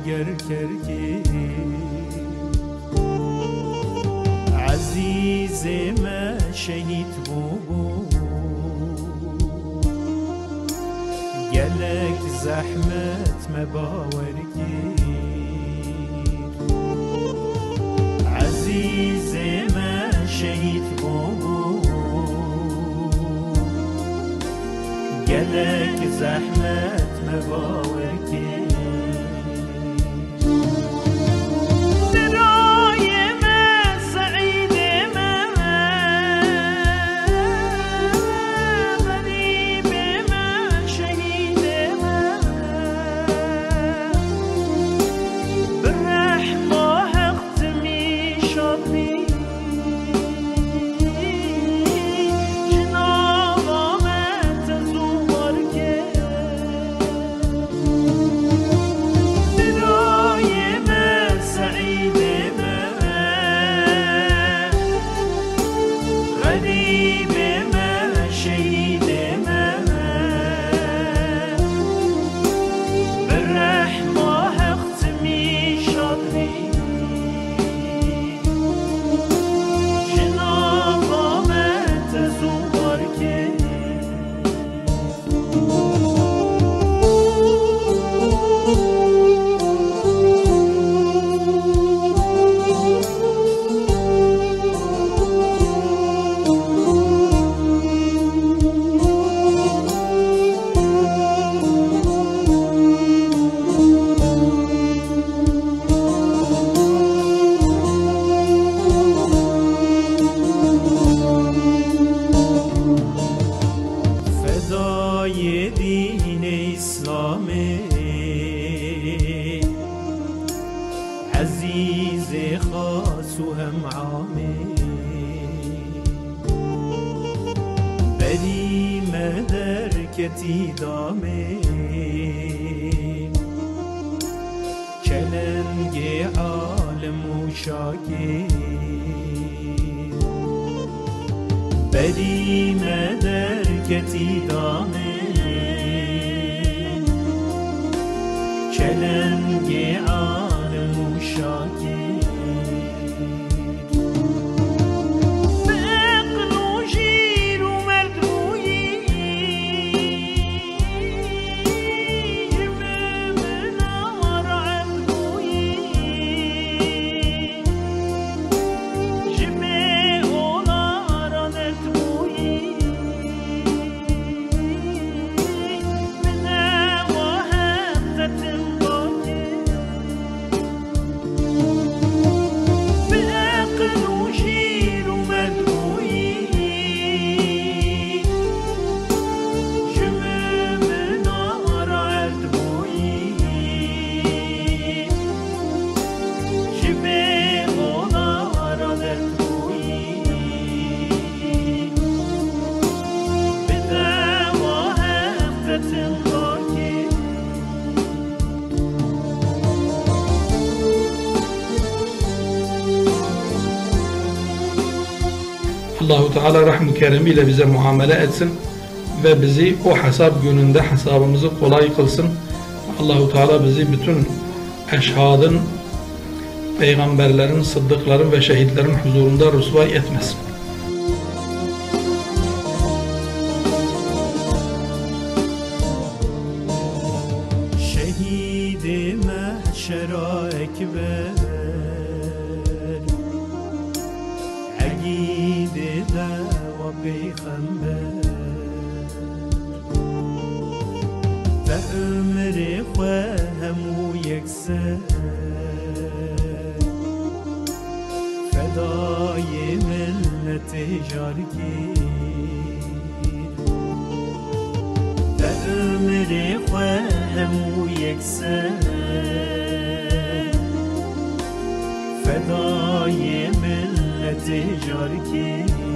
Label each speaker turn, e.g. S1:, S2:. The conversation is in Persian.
S1: گر کرکی عزیز من شهید بود گلک زحمت مباور گیر عزیز من شهید بود گلک زحمت مباور گیر دین اسلامی عزیز خاص و هم عامی بری مدرکتی دامی کلنگ عالم و شاکر بری مدرکتی دامی کلنگ عالم و شاکر
S2: Allah-u Teala rahmi keremiyle bize muamele etsin ve bizi o hesap gününde hesabımızı kolay kılsın. Allah-u Teala bizi bütün eşhadın, peygamberlerin, sıddıkların ve şehitlerin huzurunda rüsvay etmesin.
S1: Şehid-i mahşer-a ekber عقیده و پیغمبر و عمر خواه همو یکسر فدای ملت جارگیر و عمر خواه همو یکسر فدای ملت جارگیر